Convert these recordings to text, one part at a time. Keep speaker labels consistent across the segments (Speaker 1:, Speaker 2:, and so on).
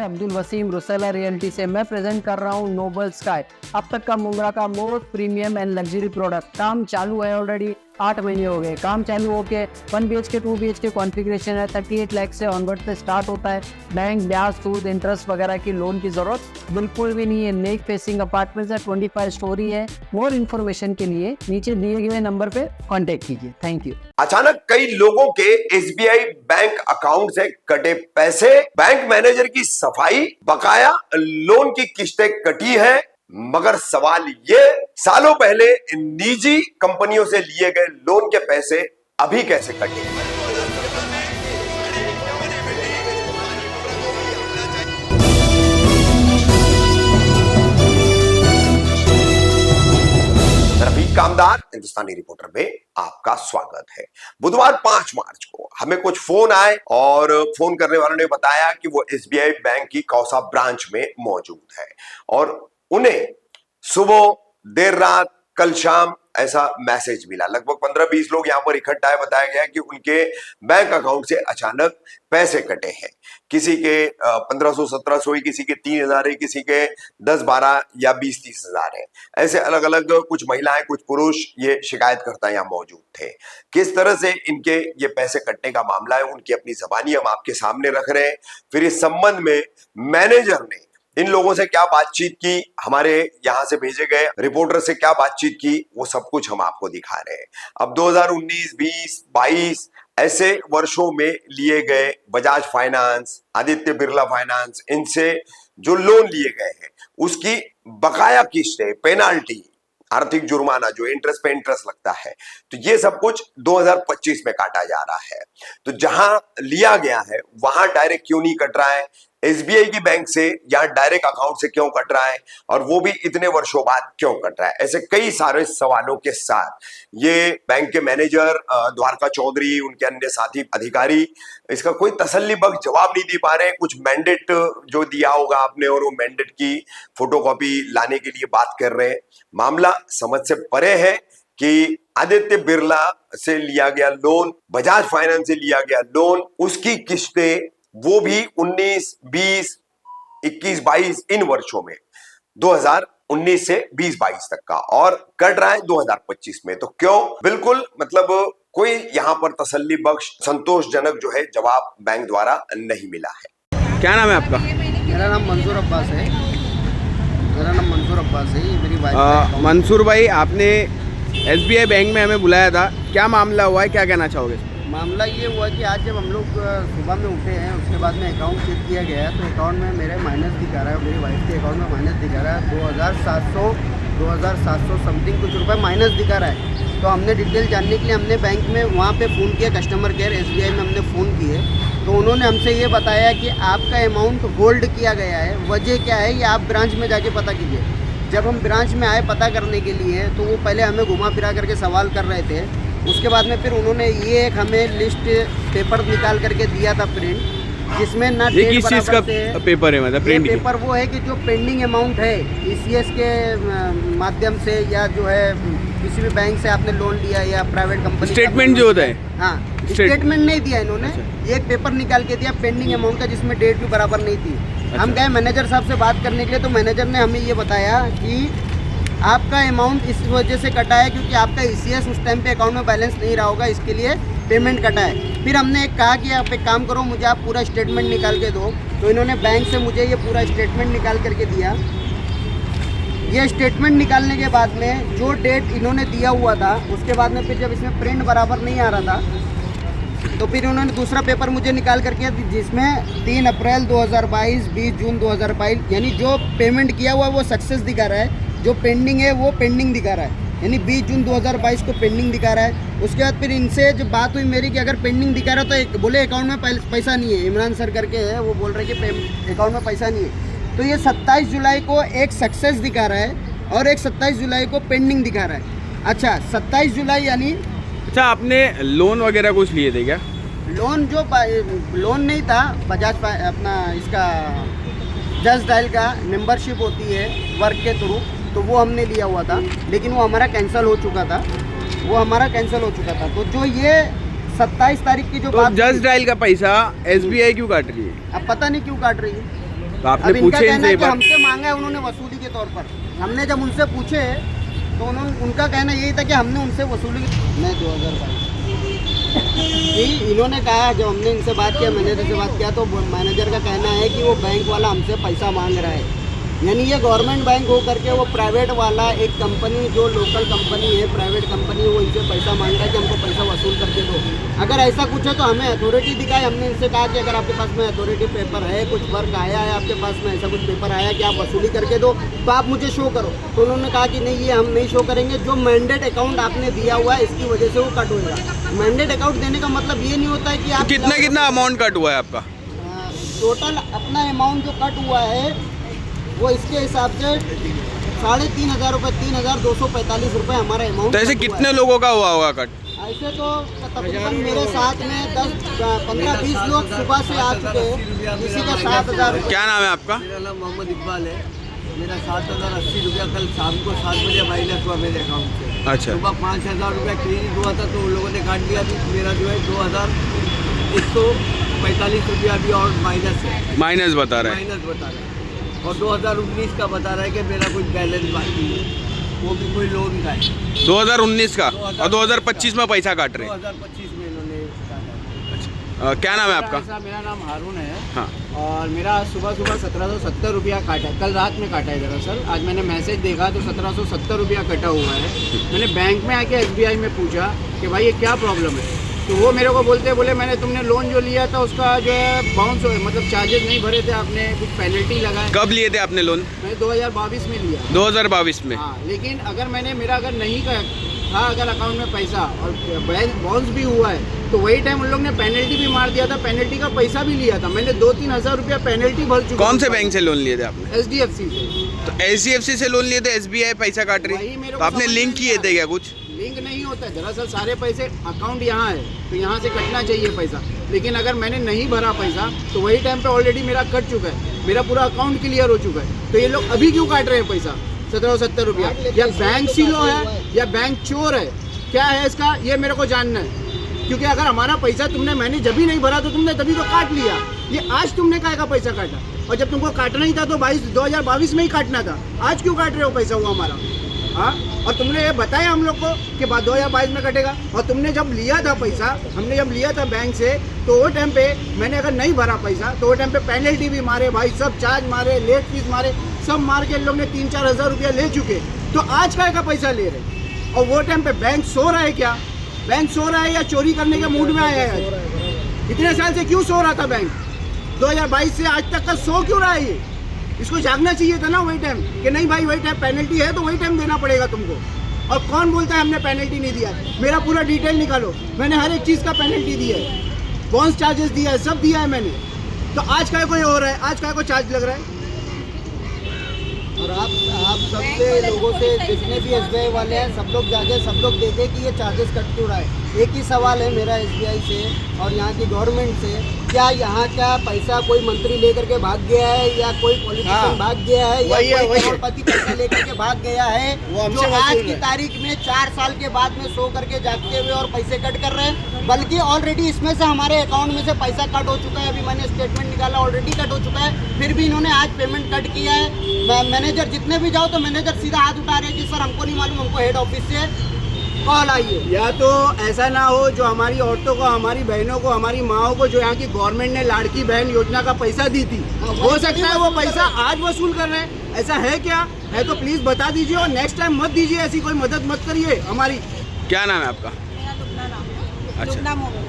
Speaker 1: नमस्कार, अब्दुल वसीम रुसेला रियल्टी से मैं प्रेजेंट कर रहा हूँ नोबल स्काई। अब तक का मुंब्रा का most premium and luxury product. काम चालू है, ऑलरेडी 8 महीने हो गए। काम चालू होके 1 BHK 2 BHK कॉन्फ़िगरेशन है। 38 लाख से ऑनवर्ड से स्टार्ट होता है। बैंक, ब्याज, सूद, इंटरेस्ट वगैरह की लोन की जरूरत बिल्कुल भी नहीं है। नेक फेसिंग अपार्टमेंट है, 25 स्टोरी है। मोर इन्फॉर्मेशन के लिए नीचे दिए गए नंबर पे कॉन्टेक्ट कीजिए। Thank you.
Speaker 2: अचानक कई लोगों के SBI बैंक अकाउंट से कटे पैसे, बैंक मैनेजर की सफाई, बकाया लोन की किस्तें कटी है। मगर सवाल ये, सालों पहले निजी कंपनियों से लिए गए लोन के पैसे अभी कैसे कटे? रफीक कामदार हिंदुस्तानी रिपोर्टर में आपका स्वागत है। बुधवार 5 मार्च को हमें कुछ फोन आए और फोन करने वालों ने बताया कि वो SBI बैंक की कौसा ब्रांच में मौजूद है और उन्हें सुबह, देर रात, कल शाम ऐसा मैसेज मिला। लगभग 15-20 लोग यहां पर इकट्ठा है। बताया गया कि उनके बैंक अकाउंट से अचानक पैसे कटे हैं। किसी के 1500-1700, किसी के 3000 है, किसी के 10-12 या 20-30 हजार है। ऐसे अलग अलग कुछ महिलाएं, कुछ पुरुष ये शिकायतकर्ता यहाँ मौजूद थे। किस तरह से इनके ये पैसे कटने का मामला है, उनकी अपनी जबानी हम आपके सामने रख रहे हैं। फिर इस संबंध में मैनेजर ने इन लोगों से क्या बातचीत की, हमारे यहां से भेजे गए रिपोर्टर से क्या बातचीत की, वो सब कुछ हम आपको दिखा रहे हैं। अब 2019, 20, 22 ऐसे वर्षों में लिए गए बजाज फाइनेंस, आदित्य बिरला फाइनेंस, इनसे जो लोन लिए गए हैं उसकी बकाया किस्तें, पेनाल्टी, आर्थिक जुर्माना, जो इंटरेस्ट पे इंटरेस्ट लगता है, तो ये सब कुछ 2025 में काटा जा रहा है। तो जहां लिया गया है वहां डायरेक्ट क्यों नहीं कट रहा है? SBI की बैंक से या डायरेक्ट अकाउंट से क्यों कट रहा है, और वो भी इतने वर्षों बाद क्यों कट रहा है? ऐसे कई सारे सवालों के साथ ये बैंक के मैनेजर द्वारका चौधरी, उनके अन्य साथी अधिकारी इसका कोई तसल्लीबख्श जवाब नहीं दे पा रहे हैं। कुछ मैंडेट जो दिया होगा आपने और वो मैंडेट की फोटोकॉपी लाने के लिए बात कर रहे हैं। मामला समझ से परे है कि आदित्य बिरला से लिया गया लोन, बजाज फाइनेंस से लिया गया लोन, उसकी किस्तें वो भी 19, 20, 21, 22 इन वर्षों में, 2019 से 20-22 तक का, और कट रहा है 2025 में। तो क्यों? बिल्कुल मतलब कोई यहाँ पर तसल्ली बख्श, संतोषजनक जो है जवाब बैंक द्वारा नहीं मिला है।
Speaker 3: क्या नाम है आपका?
Speaker 4: मेरा नाम मंसूर अब्बास है। ये मेरी वाइफ है।
Speaker 3: मंसूर भाई, आपने SBI बैंक में हमें बुलाया था, क्या मामला हुआ है, क्या कहना चाहोगे?
Speaker 4: मामला ये हुआ कि आज जब हम लोग सुबह में उठे हैं, उसके बाद में अकाउंट चेक किया गया है, तो अकाउंट में मेरे माइनस दिखा रहा है, मेरी वाइफ के अकाउंट में माइनस दिखा रहा है। 2700 समथिंग कुछ रुपए माइनस दिखा रहा है। तो हमने डिटेल जानने के लिए हमने बैंक में वहाँ पे फ़ोन किया, कस्टमर केयर SBI में हमने फ़ोन किए। तो उन्होंने हमसे ये बताया कि आपका अमाउंट होल्ड किया गया है, वजह क्या है ये आप ब्रांच में जाके पता कीजिए। जब हम ब्रांच में आए पता करने के लिए, तो वो पहले हमें घुमा फिरा करके सवाल कर रहे थे। उसके बाद में फिर उन्होंने ये एक हमें लिस्ट पेपर निकाल करके दिया था प्रिंट, जिसमें ना
Speaker 3: ये किस चीज़ का पेपर है? मतलब प्रिंट
Speaker 4: पेपर वो है कि जो पेंडिंग अमाउंट है ECS के माध्यम से, या जो है किसी भी बैंक से आपने लोन लिया या प्राइवेट कंपनी,
Speaker 3: स्टेटमेंट जो होता है।
Speaker 4: हाँ, स्टेटमेंट नहीं दिया इन्होंने। ये एक पेपर निकाल के दिया पेंडिंग अमाउंट का, जिसमें डेट भी बराबर नहीं थी। हम गए मैनेजर साहब से बात करने के लिए, तो मैनेजर ने हमें ये बताया कि आपका अमाउंट इस वजह से कटा है क्योंकि आपका ECS उस टाइम पे अकाउंट में बैलेंस नहीं रहा होगा, इसके लिए पेमेंट कटा है। फिर हमने कहा कि आप एक काम करो, मुझे आप पूरा स्टेटमेंट निकाल के दो। तो इन्होंने बैंक से मुझे ये पूरा स्टेटमेंट निकाल करके दिया। ये स्टेटमेंट निकालने के बाद में जो डेट इन्होंने दिया हुआ था, उसके बाद में फिर जब इसमें प्रिंट बराबर नहीं आ रहा था, तो फिर उन्होंने दूसरा पेपर मुझे निकाल करके, जिसमें 3 अप्रैल 2022, 20 जून 2022, यानी जो पेमेंट किया हुआ है वो सक्सेस दिखा रहा है, जो पेंडिंग है वो पेंडिंग दिखा रहा है। यानी 20 जून 2022 को पेंडिंग दिखा रहा है। उसके बाद फिर इनसे जब बात हुई मेरी कि अगर पेंडिंग दिखा रहा है तो बोले अकाउंट में पैसा नहीं है। इमरान सर करके है, वो बोल रहे कि अकाउंट में पैसा नहीं है। तो ये 27 जुलाई को एक सक्सेस दिखा रहा है और एक 27 जुलाई को पेंडिंग दिखा रहा है। अच्छा, 27 जुलाई यानी,
Speaker 3: अच्छा, आपने लोन वगैरह कुछ लिए थे क्या?
Speaker 4: लोन नहीं था, बजाज अपना इसका जस्ट डायल का मेंबरशिप होती है वर्क के थ्रू, तो वो हमने लिया हुआ था, लेकिन वो हमारा कैंसिल हो चुका था। तो जो ये 27 तारीख की जो
Speaker 3: तो
Speaker 4: बात,
Speaker 3: जस्ट डायल का पैसा SBI क्यों काट रही है?
Speaker 4: अब पता नहीं क्यों काट रही है।
Speaker 3: तो आपने
Speaker 4: अब इनका
Speaker 3: पूछे
Speaker 4: कहना
Speaker 3: इनसे
Speaker 4: है
Speaker 3: ये
Speaker 4: कि
Speaker 3: बात?
Speaker 4: हमसे मांगा है उन्होंने वसूली के तौर पर। हमने जब उनसे पूछे तो उनका कहना यही था कि हमने उनसे वसूली मैं 2022 इन्होंने कहा, जब हमने इनसे बात किया, मैनेजर से बात किया, तो मैनेजर का कहना है कि वो बैंक वाला हमसे पैसा मांग रहा है। यानी ये गवर्नमेंट बैंक हो करके वो प्राइवेट वाला एक कंपनी, जो लोकल कंपनी है, प्राइवेट कंपनी, वो इनसे पैसा मांग रहा है कि हमको पैसा वसूल करके दो। अगर ऐसा कुछ है तो हमें अथॉरिटी दिखाए। हमने इनसे कहा कि अगर आपके पास में अथॉरिटी पेपर है, कुछ वर्क आया है आपके पास में, ऐसा कुछ पेपर आया कि आप वसूली करके दो, तो आप मुझे शो करो। तो उन्होंने कहा कि नहीं, ये हम नहीं शो करेंगे, जो मैंडेट अकाउंट आपने दिया हुआ है इसकी वजह से वो कट होगा। मैंडेट अकाउंट देने का मतलब ये नहीं होता है कि आप
Speaker 3: कितना कितना अमाउंट कट हुआ है आपका?
Speaker 4: टोटल अपना अमाउंट जो कट हुआ है वो इसके हिसाब से 3,500 रुपये, 3,245 रुपये हमारा अमाउंट।
Speaker 3: तो ऐसे कितने लोगों का हुआ होगा कट?
Speaker 4: ऐसे तो तकरीबन मेरे साथ में 15-20 लोग सुबह से आ चुके हैं, किसी का 7,000 रुपये।
Speaker 3: क्या नाम है आपका?
Speaker 5: मेरा नाम मोहम्मद इकबाल है। मेरा 7,080 रुपया कल शाम को 7 बजे माइनस हुआ मेरे अकाउंट से।
Speaker 3: अच्छा।
Speaker 5: सुबह 5,000 रुपया क्रेडिट हुआ था तो उन लोगों ने काट लिया। अभी मेरा जो है 2,145 रुपया अभी और माइनस है,
Speaker 3: माइनस बता रहा है।
Speaker 5: माइनस बता रहा है। और 2019 का बता रहा है कि मेरा कुछ बैलेंस बाकी है, वो भी कोई लोन का है।
Speaker 3: 2019 का और 2025 में पैसा काट रहे हैं।
Speaker 5: 2025 में इन्होंने काटा।
Speaker 3: क्या नाम है आपका?
Speaker 6: मेरा नाम हारून है।
Speaker 3: हाँ।
Speaker 6: और मेरा सुबह 1770 रुपया काटा है, कल रात में काटा है दरअसल। आज मैंने मैसेज देखा तो 1770 रुपया कटा हुआ है। मैंने बैंक में आके SBI में पूछा कि भाई ये क्या प्रॉब्लम है, तो वो मेरे को बोले मैंने तुमने लोन जो लिया था उसका जो है बाउंस हो, मतलब चार्जेस नहीं भरे थे आपने, कुछ पेनल्टी लगाए।
Speaker 3: कब लिए थे आपने लोन?
Speaker 6: मैंने 2022 में लिया।
Speaker 3: 2022 में?
Speaker 6: हाँ, लेकिन अगर मेरा अगर नहीं था अगर अकाउंट में पैसा और बाउंस भी हुआ है तो वही टाइम उन लोग ने पेनल्टी भी मार दिया था, पेनल्टी का पैसा भी लिया था। मैंने 2-3 हज़ार रुपया पेनल्टी भर चुका।
Speaker 3: कौन से बैंक से लोन लिए थे आपने?
Speaker 6: SDFC से।
Speaker 3: तो HDFC से लोन लिए थे, SBI पैसा काट रही,
Speaker 6: वही मेरे
Speaker 3: तो
Speaker 6: को
Speaker 3: आपने
Speaker 6: समझ
Speaker 3: लिंक
Speaker 6: में
Speaker 3: किए
Speaker 6: नहीं
Speaker 3: थे क्या कुछ?
Speaker 6: लिंक नहीं होता है दरअसल, सारे पैसे अकाउंट यहाँ है तो यहाँ से कटना चाहिए पैसा, लेकिन अगर मैंने नहीं भरा पैसा तो वही टाइम पे ऑलरेडी मेरा कट चुका है, मेरा पूरा अकाउंट क्लियर हो चुका है। तो ये लोग अभी क्यों काट रहे हैं पैसा 1770 रुपया? या बैंक सीलो है या बैंक चोर है, क्या है इसका, ये मेरे को जानना है। क्योंकि अगर हमारा पैसा मैंने जब भी नहीं भरा तो तुमने तभी तो काट लिया। ये आज तुमने काय का पैसा काटा, और जब तुमको काटना ही था तो 2022 में ही काटना था। आज क्यों काट रहे हो पैसा वो हमारा? हाँ, और तुमने ये बताया हम लोग को कि 2022 में कटेगा, और तुमने जब लिया था पैसा, हमने जब लिया था बैंक से, तो वो टाइम पे मैंने अगर नहीं भरा पैसा तो वो टाइम पे पेनल्टी भी मारे भाई, सब चार्ज मारे, लेट फीस मारे, सब मार के इन लोग ने 3-4 हज़ार रुपया ले चुके। तो आज काय का पैसा ले रहे? और वो टाइम पे बैंक सो रहा है क्या? बैंक सो रहा है या चोरी करने के मूड में आया है? इतने साल से क्यों सो रहा था बैंक? 2022 से आज तक का सो क्यों रहा है ये? इसको जागना चाहिए था ना वही टाइम कि नहीं भाई, वही टाइम पेनल्टी है तो वही टाइम देना पड़ेगा तुमको। और कौन बोलता है हमने पेनल्टी नहीं दिया? मेरा पूरा डिटेल निकालो, मैंने हर एक चीज़ का पेनल्टी दिया है, बाउंस चार्जेस दिया है, सब दिया है मैंने। तो आज का कोई हो रहा है, आज का को चार्ज लग रहा है?
Speaker 4: और आप सबसे लोगों से, जितने भी SBI वाले हैं, सब लोग जाके सब लोग देखें कि ये चार्जेस कट क्यों रहा है। एक ही सवाल है मेरा SBI से और यहाँ की गवर्नमेंट से, क्या यहाँ का पैसा कोई मंत्री लेकर के भाग गया है या कोई पॉलिटिशियन भाग गया है या कोई करोड़पति पैसा लेकर के भाग गया है, जो आज की तारीख में 4 साल के बाद में सो करके जागते हुए और पैसे कट कर रहे हैं? बल्कि ऑलरेडी इसमें से हमारे अकाउंट में से पैसा कट हो चुका है। अभी मैंने स्टेटमेंट निकाला, ऑलरेडी कट हो चुका है, फिर भी इन्होंने आज पेमेंट कट किया है। मैनेजर जितने भी जाओ तो मैनेजर सीधा हाथ उठा रहे हैं कि सर हमको नहीं मालूम, हमको हेड ऑफिस से कॉल आई है।
Speaker 6: या तो ऐसा ना हो जो हमारी औरतों को, हमारी बहनों को, हमारी माओ को जो यहाँ की गवर्नमेंट ने लाड़की बहन योजना का पैसा दी थी, हो सकता है वो पैसा आज वसूल कर रहे हैं। ऐसा है क्या? है तो प्लीज बता दीजिए और नेक्स्ट टाइम मत दीजिए, ऐसी कोई मदद मत करिए हमारी।
Speaker 3: क्या नाम है आपका?
Speaker 7: मेरा लुबना नाम है।
Speaker 3: अच्छा।
Speaker 7: लुबना मोबाइल।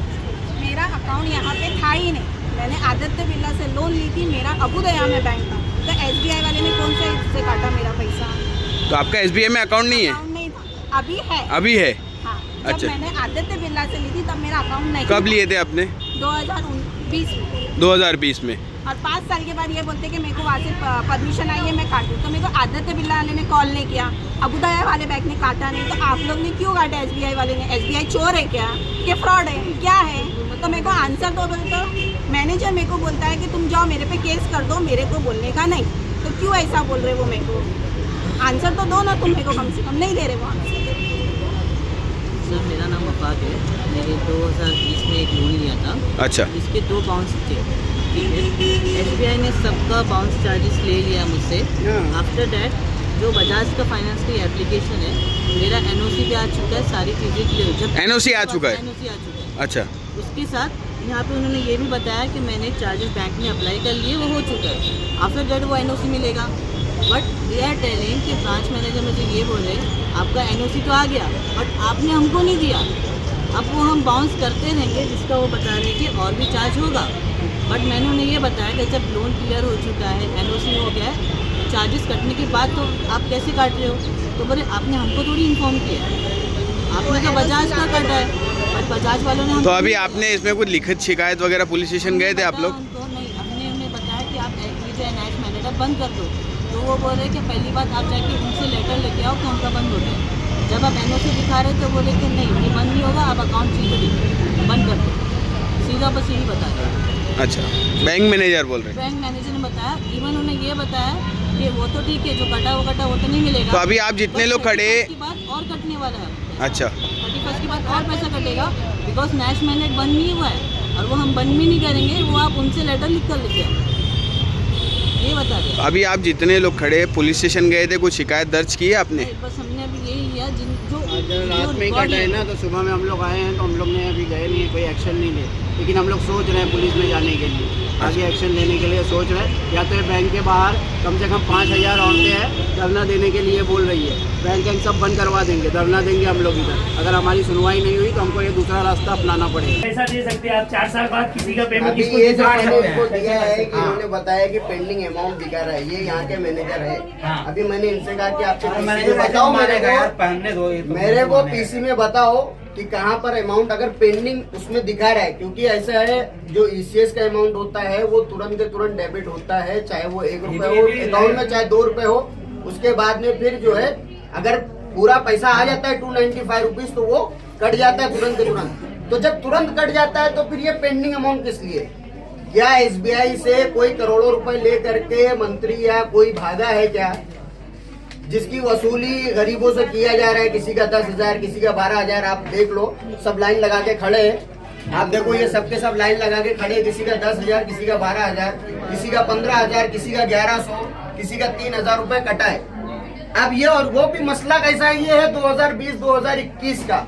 Speaker 7: मेरा अकाउंट यहाँ पे था ही नहीं। मैंने आदित्य बिरला से लोन ली थी, मेरा अबुदया में बैंक था, तो SBI वाले ने कौन सा इससे काटा मेरा पैसा?
Speaker 3: तो आपका SBI में अकाउंट नहीं है?
Speaker 7: अकाउंट नहीं था, अभी है।
Speaker 3: अभी है?
Speaker 7: हाँ, जब
Speaker 3: अच्छा।
Speaker 7: मैंने आदित्य बिरला से ली थी तब मेरा अकाउंट नहीं।
Speaker 3: कब लिए थे आपने?
Speaker 7: 2020 में।
Speaker 3: 2020 में।
Speaker 7: और 5 साल के बाद ये बोलते कि मेरे को वहाँ से परमिशन आई है मैं काटूँ, तो मेरे को आदित्य बिरला वाले ने कॉल नहीं किया, अबुदया वाले बैंक ने काटा नहीं, तो आप लोग ने क्यों काटा SBI वाले ने? SBI चोर है क्या कि फ्रॉड है, क्या है? तो मेरे को आंसर दो। तो मैनेजर मेरे को बोलता है कि तुम जाओ मेरे पे केस कर दो, मेरे को बोलने का नहीं। तो क्यों ऐसा बोल रहे वो? मेरे को आंसर तो दो ना तुम, मेरे को कम से कम नहीं दे रहे वो आंसर।
Speaker 8: सर मेरा नाम वफाक है। मैंने 2020 में एक लोन लिया था।
Speaker 3: अच्छा।
Speaker 8: इसके 2 बाउंस थे, ठीक है, SBI ने सबका बाउंस चार्जेस ले लिया मुझसे। आफ्टर डैट जो बजाज का फाइनेंस की एप्लीकेशन है, मेरा NOC भी आ चुका है, सारी चीज़ें क्लियर हो चुकी है।
Speaker 3: NOC आ चुका है?
Speaker 8: NOC आ चुका है।
Speaker 3: अच्छा,
Speaker 8: उसके साथ यहाँ पे उन्होंने ये भी बताया कि मैंने चार्जेस बैंक में अप्लाई कर लिए, वो हो चुका है। आफ्टर डेट वो NOC मिलेगा। बट दे आर टेलिंग कि ब्रांच मैनेजर मुझे ये बोले आपका NOC तो आ गया बट आपने हमको नहीं दिया, अब वो हम बाउंस करते रहेंगे, जिसका वो बता रहे कि और भी चार्ज होगा। बट मैंने उन्हें ये बताया कि जब लोन क्लियर हो चुका है, NOC हो गया है, चार्जेस कटने के बाद तो आप कैसे काट रहे हो? तो बोले आपने हमको थोड़ी इन्फॉर्म किया है, आपने तो बजाज का काटा है। बट बजाज वालों ने
Speaker 3: तो अभी आपने इसमें कुछ लिखित शिकायत वगैरह पुलिस स्टेशन गए थे आप लोग?
Speaker 8: उनको नहीं, हमने उन्हें बताया कि आप ये जो NACH मैनेजर बंद कर दो, तो वो बोल रहे कि पहली बात आप जाके उनसे लेटर लेके आओ कि उनका बंद हो गया। जब आप NOC दिखा रहे तो बोले कि नहीं ये बंद नहीं होगा, आप अकाउंट सीधे बंद कर दो, सीधा बस यही बता रहे।
Speaker 3: अच्छा, बैंक मैनेजर बोल रहे हैं?
Speaker 8: बैंक मैनेजर ने बताया, इवन उन्हें ये बताया कि वो तो ठीक है, जो कटा वो तो नहीं मिलेगा।
Speaker 3: तो अभी आप जितने लोग खड़े,
Speaker 8: की बात और कटने वाला है।
Speaker 3: अच्छा,
Speaker 8: 31 के बाद और पैसा कटेगा, बिकॉज NACH मैनेजर बंद नहीं हुआ है और वो हम बंद भी नहीं करेंगे, वो आप उनसे लेटर लिख कर लेके आओ, ये बता रहे।
Speaker 3: अभी आप जितने लोग खड़े पुलिस स्टेशन गए थे, कुछ शिकायत दर्ज की है आपने?
Speaker 8: बस हमने अभी यही लिया जो
Speaker 6: रात में ही कटा है ना, तो सुबह में हम लोग आए हैं, तो हम लोग ने अभी गए नहीं है, कोई एक्शन नहीं ले, लेकिन हम लोग सोच रहे हैं पुलिस में जाने के लिए, आगे एक्शन लेने के लिए सोच रहे हैं। या तो ये बैंक के बाहर कम से कम 5000 औरतें हैं, धरना देने के लिए बोल रही है, बैंक सब बंद करवा देंगे, धरना देंगे हम लोग इधर। अगर हमारी सुनवाई नहीं हुई तो हमको ये दूसरा रास्ता अपनाना पड़ेगा।
Speaker 9: पैसा दे सकते हैं आप 4 साल बाद किसी का पेमेंट
Speaker 4: अभी
Speaker 9: किसको
Speaker 4: ये
Speaker 9: दे
Speaker 4: जो मैंने
Speaker 9: सकते
Speaker 4: इनको
Speaker 9: हैं?
Speaker 4: दिया है कि इन्होंने बताया कि पेंडिंग अमाउंट दिखा रहा है, ये यहाँ के मैनेजर है। अभी मैंने इनसे कहा कि आपके PC में बताओ, मेरे को PC में बताओ कि कहाँ पर अमाउंट अगर पेंडिंग उसमें दिखा रहा है, क्योंकि ऐसा है जो ECS का अमाउंट होता है वो तुरंत के तुरंत डेबिट होता है, चाहे वो 1 रुपए हो अकाउंट में, चाहे 2 रुपए हो। उसके बाद में फिर जो है अगर पूरा पैसा आ जाता है 295 रुपीज, तो वो कट जाता है तुरंत के तुरंत। तो जब तुरंत कट जाता है तो फिर ये पेंडिंग अमाउंट किस लिए? क्या SBI से कोई करोड़ों रुपए ले करके मंत्री या कोई भागा है क्या, जिसकी वसूली गरीबों से किया जा रहा है? किसी का 10,000, किसी का 12,000, आप देख लो, सब लाइन लगा के खड़े हैं। आप देखो ये सबके सब लाइन लगा के खड़े, किसी का 10,000, किसी का 12,000, किसी का 15,000, किसी का 1100, किसी का 3,000 रुपए कटा है। अब ये और वो भी मसला कैसा है, ये है 2020-2021 का,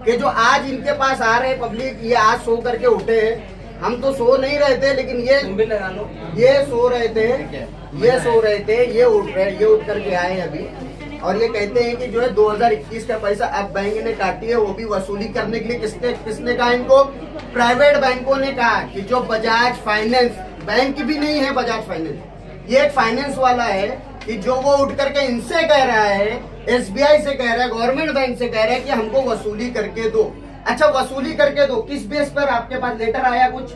Speaker 4: कि जो आज इनके पास आ रहे पब्लिक, ये आज सो करके उठे हैं। हम तो सो नहीं रहे थे, लेकिन ये सो रहे थे, ये उठ करके आए अभी, और ये कहते हैं कि जो है 2021 का पैसा अब बैंक ने काटी है, वो भी वसूली करने के लिए किसने कहा इनको? प्राइवेट बैंकों ने कहा कि जो बजाज फाइनेंस बैंक भी नहीं है, बजाज फाइनेंस ये एक फाइनेंस वाला है, कि जो वो उठ करके इनसे कह रहा है, SBI से कह रहा है, गवर्नमेंट बैंक से कह रहा है कि हमको वसूली करके दो। अच्छा, वसूली करके दो, किस बेस पर? आपके पास लेटर आया कुछ?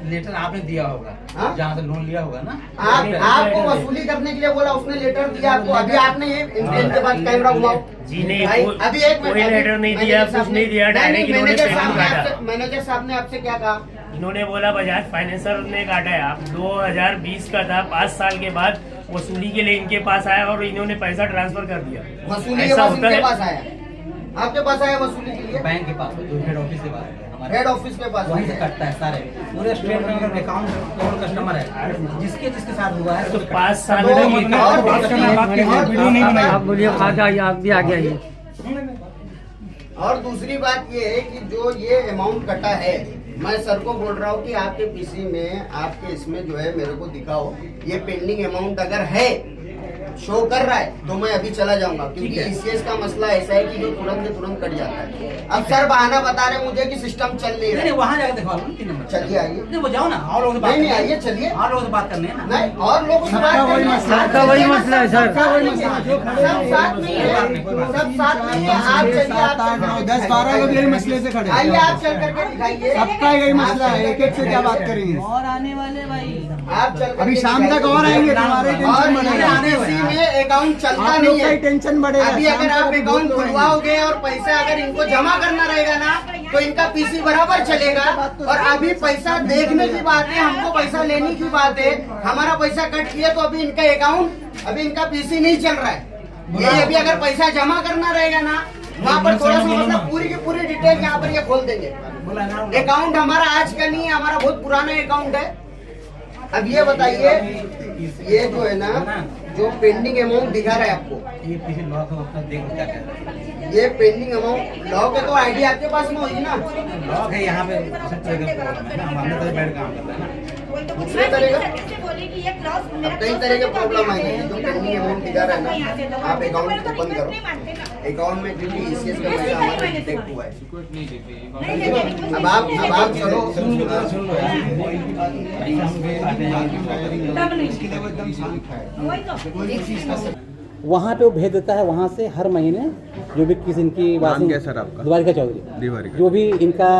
Speaker 10: लेटर आपने दिया होगा, जहाँ से लोन लिया होगा ना,
Speaker 4: आपको वसूली करने के लिए बोला, उसने लेटर दिया आपको? अभी आपने ये इनके बाद कैमरा घुमाओ
Speaker 9: जी, नहीं
Speaker 4: अभी एक
Speaker 9: कोई लेटर नहीं दिया, कुछ नहीं दिया, डायरेक्ट इन्होंने पेमेंट काटा।
Speaker 4: मैनेजर साहब ने आपसे क्या कहा?
Speaker 9: इन्होंने बोला बजाज फाइनेंसर ने काटा है, आप 2020 का था, 5 साल के बाद वसूली के लिए इनके पास आया और इन्होंने पैसा ट्रांसफर कर दिया।
Speaker 4: वसूली के बाद इनके पास आया, आपके पास आया वसूली के लिए?
Speaker 10: बैंक के पास, जो हेड ऑफिस के पास,
Speaker 4: हेड ऑफिस के पास
Speaker 10: वहीं से कटता है सारे पूरे स्टेट बैंक अकाउंट, कौन कस्टमर है जिसके साथ हुआ है,
Speaker 9: तो 5 साल
Speaker 4: और दूसरी बात ये है कि जो ये अमाउंट कटा है, मैं सर को बोल रहा हूँ कि आपके PC में, आपके इसमें जो है मेरे को दिखाओ, ये पेंडिंग अमाउंट अगर है, शो कर रहा है, तो मैं अभी चला जाऊंगा, क्योंकि ECS का मसला ऐसा है कि जो तुरंत कट जाता है। अब सर बहाना बता रहे मुझे कि सिस्टम चल नहीं रहा है।
Speaker 10: वहाँ जाकर दिखा लो,
Speaker 4: चलिए आइए,
Speaker 10: वो जाओ ना, और लोगों से बात
Speaker 4: नहीं आइए, चलिए,
Speaker 10: और लोगों से बात करनी है ना।
Speaker 4: नहीं, और लोगों से बात करनी है, सबका वही मसला है सर, सब साथ नहीं है, सब साथ नहीं है। आप चलिए,
Speaker 6: 7, 8, 9, 10, 12 लोग यही मसले से खड़े हैं।
Speaker 4: आइए, आप चल करके दिखाइए,
Speaker 6: सबका यही मसला है, एक से क्या बात करेंगे?
Speaker 8: और आने वाले भाई,
Speaker 4: आप चल
Speaker 6: अभी शाम तक और आएंगे, तुम्हारे टेंशन बढ़ेगा,
Speaker 4: में अकाउंट चलता नहीं है,
Speaker 6: टेंशन बढ़ेगा।
Speaker 4: अभी अगर आप अकाउंट खुलवाओगे और पैसा अगर इनको जमा करना रहेगा ना, तो इनका PC बराबर चलेगा। और अभी पैसा देखने की बात है, हमको पैसा लेने की बात है, हमारा पैसा कट किया तो अभी इनका अकाउंट, अभी इनका PC नहीं चल रहा है। ये अभी अगर पैसा जमा करना रहेगा ना, वहाँ पर थोड़ा सा मतलब पूरी की पूरी डिटेल यहाँ पर ये खोल देंगे। अकाउंट हमारा आज का नहीं है, हमारा बहुत पुराना अकाउंट है। अब ये बताइए, ये जो है ना, जो पेंडिंग अमाउंट दिखा रहा है आपको,
Speaker 10: ये किसी लॉ को अपना देख क्या कह रहा है।
Speaker 4: ये पेंडिंग अमाउंट, लॉ के तो आईडी आपके पास में होगी ना,
Speaker 10: लॉ है यहाँ पे सब तरह का प्रॉब्लम है ना, हम हमने तो बैठ काम करता है ना।
Speaker 4: दूसरे तरह का अब कई तरह के प्रॉब्लम आएंगे। जो पेंडिंग अमाउंट दिखा रहा है ना, आप अकाउंट ओपन करो, अकाउंट में क्योंकि ईसीएस का पैसा हमारा डिटेक्ट हुआ है। अब आप चलो
Speaker 10: सुन लो यार, वो पैसा हम गए आते हैं इसके लिए वो एकदम शांत है।
Speaker 11: वहाँ पे वो भेज देता है, वहाँ से हर महीने जो भी किस इनकी
Speaker 3: नाम क्या सर आपका?
Speaker 11: द्वारिका चौधरी।
Speaker 3: दिवारिका।
Speaker 11: जो भी इनका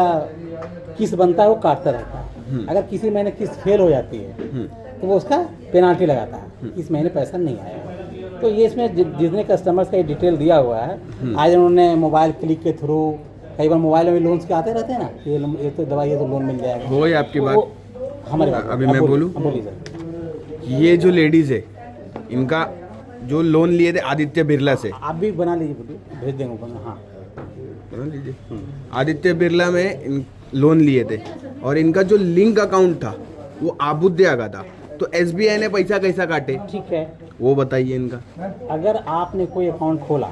Speaker 11: किस बनता है वो काटता रहता है। अगर किसी महीने किस्त फेल हो जाती है तो वो उसका पेनाल्टी लगाता है, इस महीने पैसा नहीं आया। तो ये इसमें जितने कस्टमर्स का ये डिटेल दिया हुआ है, आज उन्होंने मोबाइल क्लिक के थ्रू, कई बार मोबाइल में लोन्स के आते रहते हैं ना, ये तो दवाई, ये तो लोन मिल जाएगा।
Speaker 3: वो है आपकी बात?
Speaker 11: हमारी बात।
Speaker 3: अभी मैं बोलूँ?
Speaker 11: बोलिए सर।
Speaker 3: ये जो लेडीज है, इनका जो लोन लिए थे आदित्य बिरला से,
Speaker 11: आप भी बना लीजिए, बोलिए, भेज देंगे ऊपर। हाँ
Speaker 3: बना लीजिए। आदित्य बिरला में इन लोन लिए थे और इनका जो लिंक अकाउंट था वो आबुद्या का था, तो एसबीआई ने पैसा कैसा काटे?
Speaker 11: ठीक है,
Speaker 3: वो बताइए इनका।
Speaker 11: अगर आपने कोई अकाउंट खोला,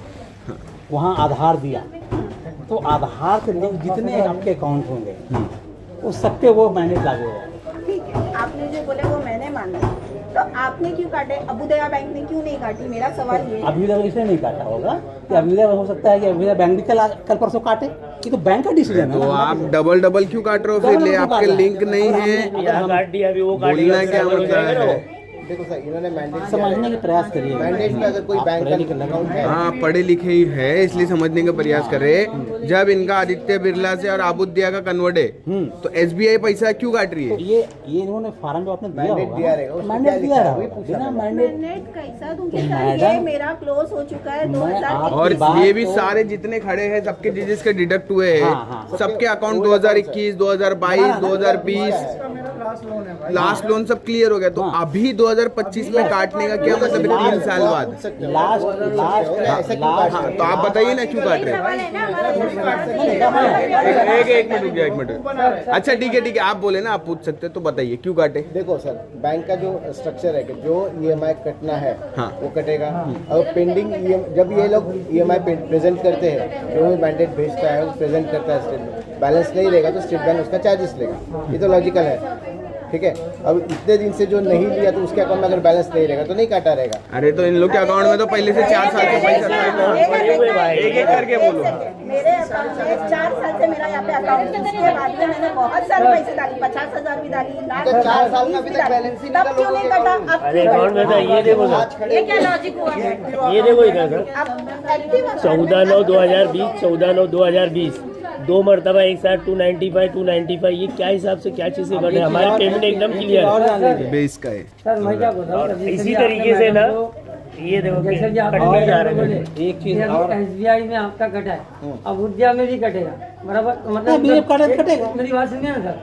Speaker 11: वहाँ आधार दिया, तो आधार से लिंक जितने आपके अकाउंट होंगे वो सबके वो मैंडेट लागू होगा।
Speaker 7: ठीक है, आपने जो बोले वो मैंने मान लिया, तो आपने क्यों काटे? अबुदया बैंक ने क्यों नहीं काटी? मेरा सवाल ये है।
Speaker 11: अभ्युदय इसलिए नहीं काटा होगा कि अभ्युदय हो सकता है कि अभ्युदय बैंक भी कल परसों काटे, ये तो बैंक का डिसीजन है।
Speaker 3: तो आप डबल क्यों काट रहे हो फिर? ले आपके लिंक नहीं है,
Speaker 9: यहाँ काट दिया, अभी वो
Speaker 3: बोलना क्या मतलब है?
Speaker 4: देखो सर, इन्होंने मैंडेट
Speaker 11: समझने का प्रयास करिए।
Speaker 4: मैंडेट में अगर कोई बैंक का अकाउंट है,
Speaker 3: हाँ पढ़े लिखे ही है इसलिए समझने का प्रयास करे। जब इनका आदित्य बिरला से और आबुद्या का कन्वर्ट है तो एसबीआई पैसा क्यों काट रही है?
Speaker 11: तो ये इन्होंने फार्म जो आपने दिया
Speaker 4: मैंडेट
Speaker 11: होगा,
Speaker 4: दिया रहेगा, उसमें
Speaker 11: मैंडेट
Speaker 4: क्या
Speaker 11: दिया
Speaker 4: लिखा है,
Speaker 11: रहेगा,
Speaker 4: वही पूछा
Speaker 11: बिना
Speaker 4: था।
Speaker 11: मैंडेट।
Speaker 7: नेट कैसा दूंगी सर?
Speaker 11: मैडम,
Speaker 7: ये मेरा क्लोज हो चुका है 2000।
Speaker 3: और
Speaker 11: बात
Speaker 3: ये भी
Speaker 11: तो-
Speaker 3: सारे जितने खड़े हैं सबके जिसके डिडक्ट हुए हैं,
Speaker 11: हाँ।
Speaker 3: सबके अकाउंट 2021, 2022, 2020 लास्ट लोन सब क्लियर हो गया। तो अभी 2025 में काटने का क्या मतलब है? 3 साल बाद। हाँ तो आप बताइए ना क्यों काट रहे हैं? एक मिनट रुक जाओ, 1 मिनट। अच्छा ठीक है आप बोले ना, आप पूछ सकते हैं, तो बताइए क्यों काटे?
Speaker 4: देखो सर, बैंक का जो स्ट्रक्चर है कि जो ईएमआई कटना है
Speaker 3: हाँ।
Speaker 4: वो कटेगा। और पेंडिंग जब ये लोग ईएमआई प्रेजेंट करते हैं, जो भी मैंडेट भेजता है वो प्रेजेंट करता है स्टेट बैंक, बैलेंस नहीं रहेगा तो स्टेट बैंक उसका चार्जेस लेगा। ये तो लॉजिकल है, ठीक है। अब इतने दिन से जो नहीं लिया तो उसके अकाउंट में अगर बैलेंस नहीं रहेगा तो नहीं काटा रहेगा।
Speaker 3: अरे तो इन लोग के अकाउंट में तो पहले से 4 साल के पैसा था। एक करके बोलो।
Speaker 7: मेरे अकाउंट में 4 साल से मेरा यहाँ पे अकाउंट है, उसके बाद में मैंने बहुत सारे पैसे डाली, 50,000 भी डाली, लाख
Speaker 4: तो 4 साल का अभी तक बैलेंस ही
Speaker 7: तब क्यों नहीं कटा? अब
Speaker 9: अरे अकाउंट में था, ये देखो सर,
Speaker 7: ये क्या लॉजिक हुआ है?
Speaker 9: ये देखो इधर सर,
Speaker 7: अब एक्टिव
Speaker 9: 14/9/2020, 14/9/2020 दो मरतबा एक साथ 295, ये क्या हिसाब से क्या चीज़ से बने? हमारी पेमेंट एकदम क्लियर है।
Speaker 3: बेस का है।
Speaker 10: सर मैं क्या बोल रहा हूँ,
Speaker 9: इसी तरीके से ना ये देखो
Speaker 10: जैसे कि आप
Speaker 9: कटने जा रहे हैं।
Speaker 11: एक चीज और,
Speaker 10: एसबीआई में आपका कटा है, अब उद्या में भी कटेगा, बराबर?
Speaker 11: कटेगा।
Speaker 10: मेरी बात सुनिए ना सर,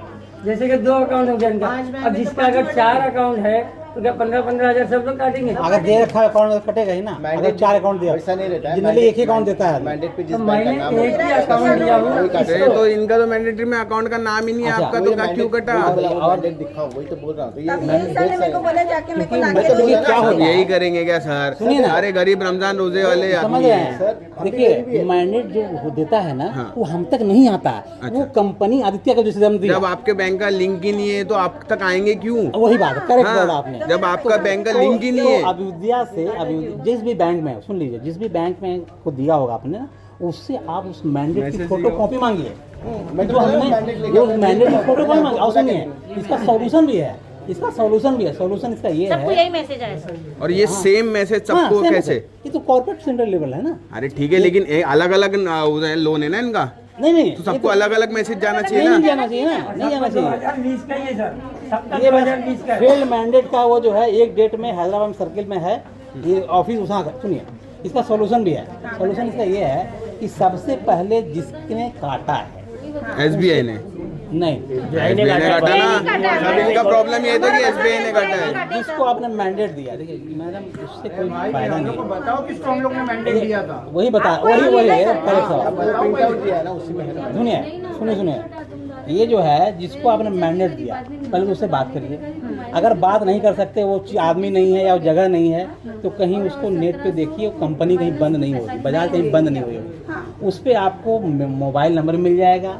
Speaker 10: जैसे कि 2 अकाउंट हो गया इनका, अब जिसका अगर 4 अकाउंट है तो क्या 15-15 हजार सब लोग काटेंगे?
Speaker 11: अगर दे रखा अकाउंट में कटेगा ही ना। अगर 4 अकाउंट दिया,
Speaker 4: ऐसा नहीं रहता है,
Speaker 11: जनरली एक ही अकाउंट देता है।
Speaker 4: मैंडेट पे जिस
Speaker 10: तो
Speaker 4: बैंक का
Speaker 10: मैंने
Speaker 4: नाम
Speaker 10: एक ही अकाउंट दिया हूँ,
Speaker 3: अरे तो इनका तो मैंडेटरी में अकाउंट का नाम ही नहीं है आपका, तो क्यों कटा?
Speaker 4: मैंडेट दिखाओ, वही तो बोल रहा हूँ। तो ये
Speaker 7: सर ने मेरे को बोला जाके मेरे को
Speaker 11: मैं
Speaker 7: लाके
Speaker 11: तो
Speaker 7: दो।
Speaker 11: देखिए क्या होगा,
Speaker 3: यही करेंगे क्या सर?
Speaker 11: सुनिए ना।
Speaker 3: अरे गरीब रमजान रोजे वाले
Speaker 11: समझ
Speaker 3: आदमी
Speaker 11: रहे
Speaker 3: हैं।
Speaker 11: हैं। देखिए मैंडेट जो देता है ना,
Speaker 3: हाँ।
Speaker 11: वो हम तक नहीं आता है, वो कंपनी आदित्य का जैसे हम दिया।
Speaker 3: जब आपके बैंक का लिंक ही नहीं है तो आप तक आएंगे क्यों?
Speaker 11: वही बात है, करेक्ट बोला
Speaker 3: हाँ,
Speaker 11: आपने।
Speaker 3: जब आपका बैंक का लिंक ही नहीं है।
Speaker 11: अभ्युदया से जिस भी बैंक में, सुन लीजिए, जिस भी बैंक में को दिया होगा आपने ना, उससे आप उस मैंडेट की फोटो कॉपी मांगिए, जो हमने जो मैंडेट की फोटो कॉपी मांगी। और सुनिए, इसका सॉल्यूशन भी है, सॉल्यूशन इसका ये है।
Speaker 7: यही मैसेज आया सर।
Speaker 3: और ये सेम मैसेज
Speaker 11: हाँ,
Speaker 3: सबको
Speaker 11: same
Speaker 3: कैसे?
Speaker 11: है। ये तो कॉर्पोरेट सेंट्रल लेवल है ना।
Speaker 3: अरे ठीक है, लेकिन अलग अलग लोन है ना इनका,
Speaker 11: नहीं
Speaker 3: तो सबको अलग अलग मैसेज जाना चाहिए
Speaker 11: नहीं
Speaker 3: ना।
Speaker 11: जाना चाहिए ना, नहीं जाना चाहिए।
Speaker 10: 2020 का ये सर, सबका
Speaker 11: ये
Speaker 10: 2020 का है।
Speaker 11: फेल्ड मैंडेट का वो जो है एक डेट में हैदराबाद सर्किल में है, ये ऑफिस उठा कर सुनिए, इसका सॉल्यूशन भी है। सॉल्यूशन इसका ये है कि सबसे पहले जिसने काटा है
Speaker 3: एसबीआई ने
Speaker 11: नहीं,
Speaker 3: एसबीआई ने काटा ना। सब इनका प्रॉब्लम ये था कि एसबीआई ने काटा है।
Speaker 11: जिसको आपने मैंडेट दिया, देखिए मैडम, उससे कोई फायदा नहीं है।
Speaker 6: बताओ किस हम लोग ने मैंडेट दिया था।
Speaker 11: वही है, करेक्ट सवाल।
Speaker 4: प्रिंट आउट दिया है ना, उसी में है ना।
Speaker 11: सुनिए, ये जो है जिसको आपने मैंडेट दिया पहले तो उससे बात करिए। अगर बात नहीं कर सकते, वो आदमी नहीं है या वो जगह नहीं है, तो कहीं उसको नेट पे देखिए, वो कंपनी कहीं बंद नहीं होगी, बाजार कहीं बंद नहीं होगी। उस पर आपको मोबाइल नंबर मिल जाएगा,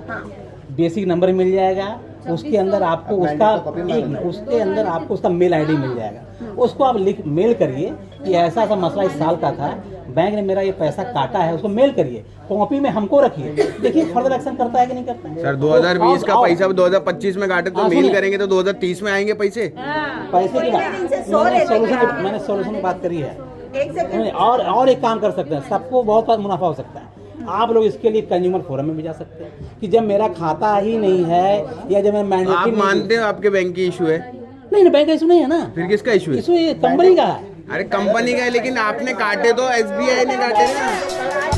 Speaker 11: बेसिक नंबर मिल जाएगा, उसके अंदर आपको उसका मेल आईडी मिल जाएगा। उसको आप मेल करिए कि ऐसा ऐसा मसला इस साल का था, बैंक ने मेरा ये पैसा काटा है, उसको मेल करिए, कॉपी में हमको रखिए, देखिए फर्दर एक्शन करता है कि नहीं करता है।
Speaker 3: सर 2020 का पैसा 2025 में काटे तो मेल करेंगे तो 2030 में आएंगे पैसे
Speaker 11: की बात मैंने सोल्यूशन की बात करी है। और एक काम कर सकते हैं, सबको बहुत मुनाफा हो सकता है। आप लोग इसके लिए कंज्यूमर फोरम में भी जा सकते हैं कि जब मेरा खाता ही नहीं है या जब मैं मैंडेटरी,
Speaker 3: आप मानते हो आपके बैंक की इशू है?
Speaker 11: नहीं, बैंक का इशू नहीं है ना।
Speaker 3: फिर किसका इशू है?
Speaker 11: इशू ये कंपनी का है।
Speaker 3: अरे कंपनी का है, लेकिन आपने काटे तो SBI ने काटे ना।